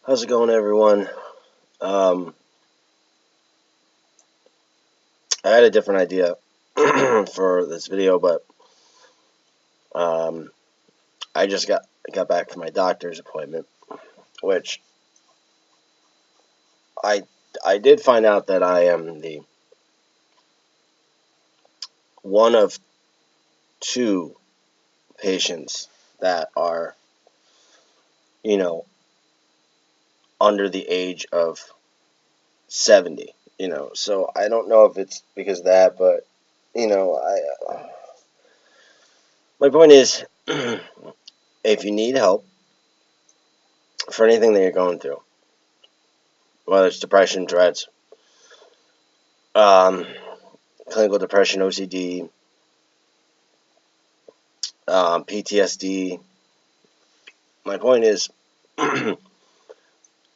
How's it going, everyone? Um, I had a different idea for this video, but um, I just got back from my doctor's appointment, which I I did find out that I am the one of two patients that are, you know, under the age of 70. So I don't know if it's because of that, but I my point is, if you need help for anything that you're going through, whether it's depression, Tourette's, um, clinical depression, OCD, PTSD. My point is,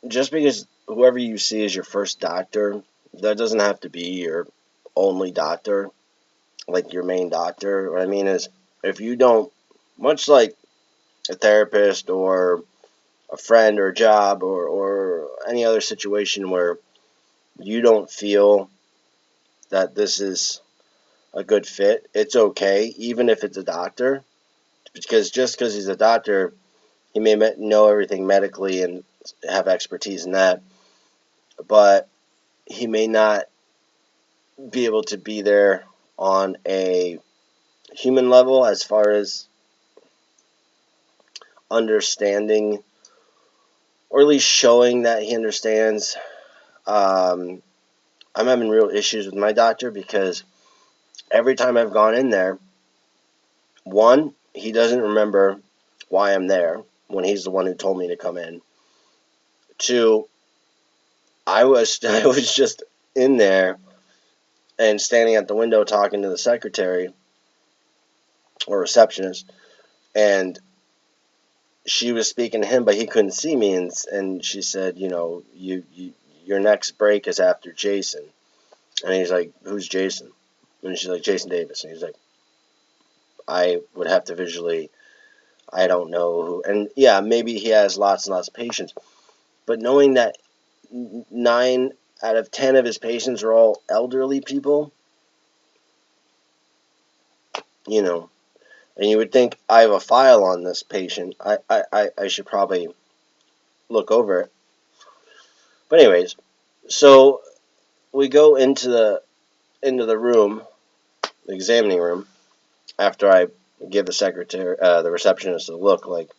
just because whoever you see as your first doctor, that doesn't have to be your only doctor, like your main doctor. What I mean is, if you don't, much like a therapist or a friend or a job or any other situation where you don't feel that this is a good fit, it's okay, even if it's a doctor, because just because he's a doctor, he may know everything medically and have expertise in that, but he may not be able to be there on a human level as far as understanding or at least showing that he understands. Um, I'm having real issues with my doctor because every time I've gone in there, one, he doesn't remember why I'm there when he's the one who told me to come in. Two, I was just in there and standing at the window talking to the secretary or receptionist, and she was speaking to him, but he couldn't see me, and she said, your next break is after Jason, and he's like, who's Jason? And she's like, Jason Davis, and he's like, I would have to visually, I don't know who, and yeah, maybe he has lots and lots of patients, but knowing that 9 out of 10 of his patients are all elderly people, you know, and you would think I have a file on this patient. I should probably look over it. But anyways, so we go into the room, the examining room, after I give the secretary, the receptionist, a look like,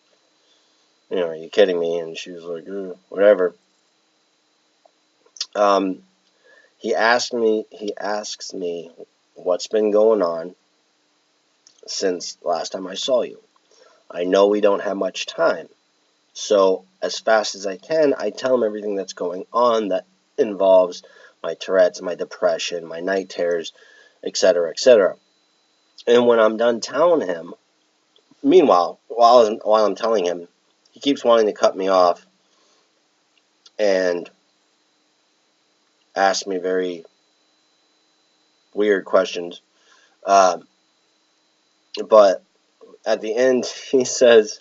are you kidding me? And she was like, whatever. Um, he asks me what's been going on since last time I saw you. I know we don't have much time. So as fast as I can, I tell him everything that's going on that involves my Tourette's, my depression, my night terrors, etc., etc. And when I'm done telling him, meanwhile, while I'm telling him, he keeps wanting to cut me off and ask me very weird questions. Um, but at the end, he says,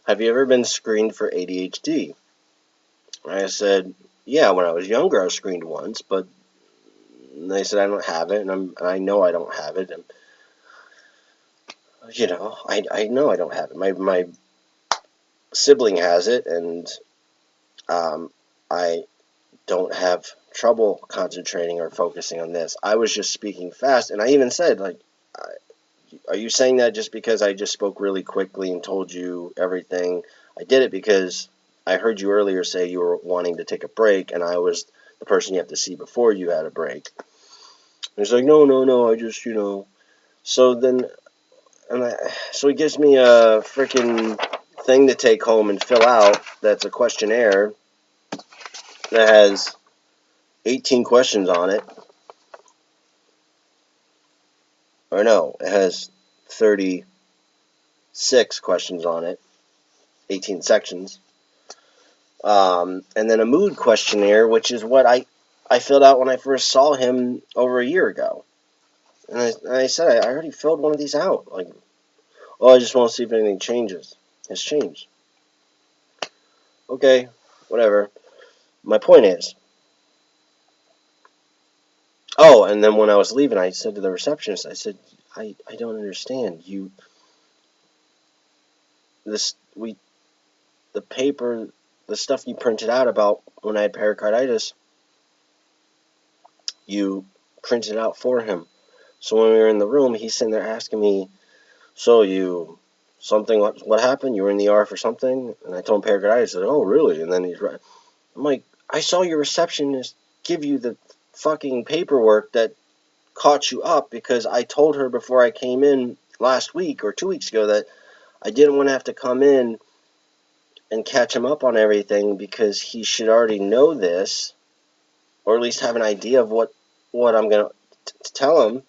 "Have you ever been screened for ADHD?" And I said, "Yeah, when I was younger, I was screened once, but." And they said I don't have it, and I know I don't have it, and I know I don't have it. My sibling has it, and um, I don't have trouble concentrating or focusing on this. I was just speaking fast, and I even said, like, are you saying that just because I just spoke really quickly and told you everything? I did it because I heard you earlier say you were wanting to take a break, and I was the person you have to see before you had a break. And he's like, no, no, no, I just, So then, so he gives me a freaking thing to take home and fill out that's a questionnaire that has 18 questions on it. Or no, it has 36 questions on it, 18 sections. And then a mood questionnaire, which is what I filled out when I first saw him over a year ago. And I said, I already filled one of these out. Like, oh, I just want to see if anything has changed. Okay. whatever. My point is, oh, and then when I was leaving, I said to the receptionist, I said, I don't understand. This, we, the paper, the stuff you printed out about when I had pericarditis, you printed out for him. So when we were in the room, he's sitting there asking me, so what happened? You were in the ER for something? And I told him pericarditis. I said, oh, really? And then he's right. I'm like, I saw your receptionist give you the fucking paperwork that caught you up because I told her before I came in last week or 2 weeks ago that I didn't want to have to come in and catch him up on everything because he should already know this, or at least have an idea of what I'm going to tell him.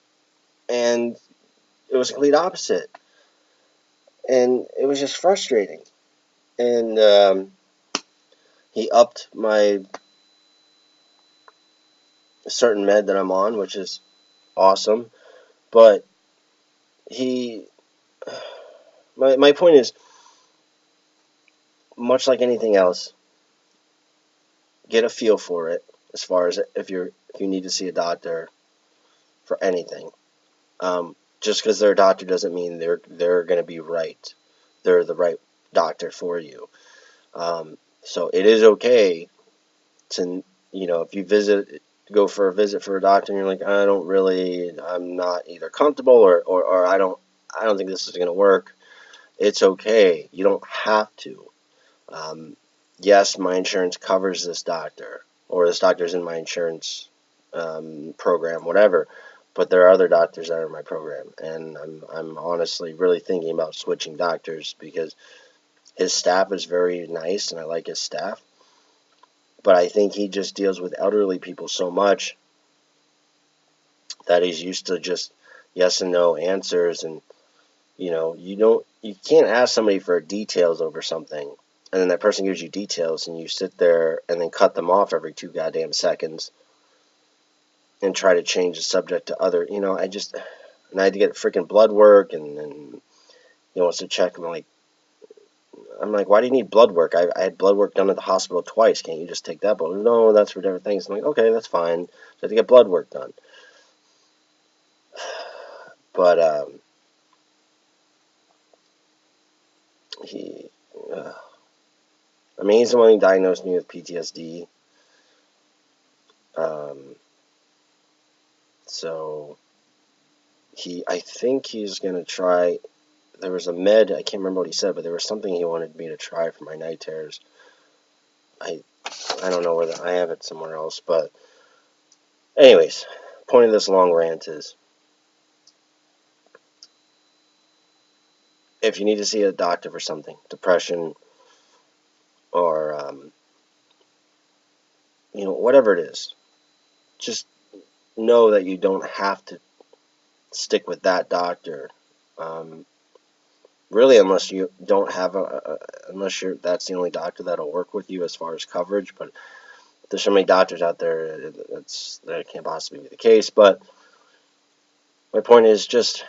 And it was the complete opposite. And it was just frustrating. And he upped my certain med that I'm on, which is awesome. But my point is, much like anything else, get a feel for it as far as if you need to see a doctor for anything. Just because they're a doctor doesn't mean they're going to be right. They're the right doctor for you. So it is okay to, if you go for a visit for a doctor and you're like, I'm not either comfortable or I don't think this is going to work. It's okay. You don't have to. Yes, my insurance covers this doctor, or this doctor's in my insurance program, whatever. But there are other doctors that are in my program, and I'm honestly really thinking about switching doctors because his staff is very nice, and I like his staff. But I think he just deals with elderly people so much that he's used to just yes and no answers, and you can't ask somebody for details over something, and then that person gives you details, and you sit there and then cut them off every 2 goddamn seconds and try to change the subject to other. And I had to get freaking blood work, and he wants to check. I'm like, why do you need blood work? I had blood work done at the hospital twice. Can't you just take that blood? No, that's for different things. I'm like, okay, that's fine. So I had to get blood work done. But he, he's the one who diagnosed me with PTSD. So I think he's gonna try. There was a med, I can't remember what he said, but there was something he wanted me to try for my night terrors. I don't know whether I have it somewhere else, but anyways, point of this long rant is, if you need to see a doctor for something, depression, or whatever it is, just know that you don't have to stick with that doctor. Really, unless you don't have that's the only doctor that'll work with you as far as coverage. But there's so many doctors out there that can't possibly be the case. But my point is, just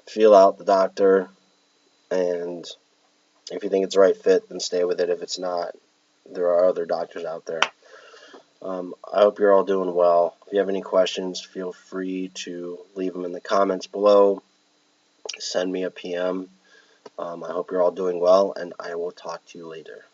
feel out the doctor, and if you think it's the right fit, then stay with it. If it's not, there are other doctors out there. I hope you're all doing well. If you have any questions, feel free to leave them in the comments below. Send me a PM. I hope you're all doing well, and I will talk to you later.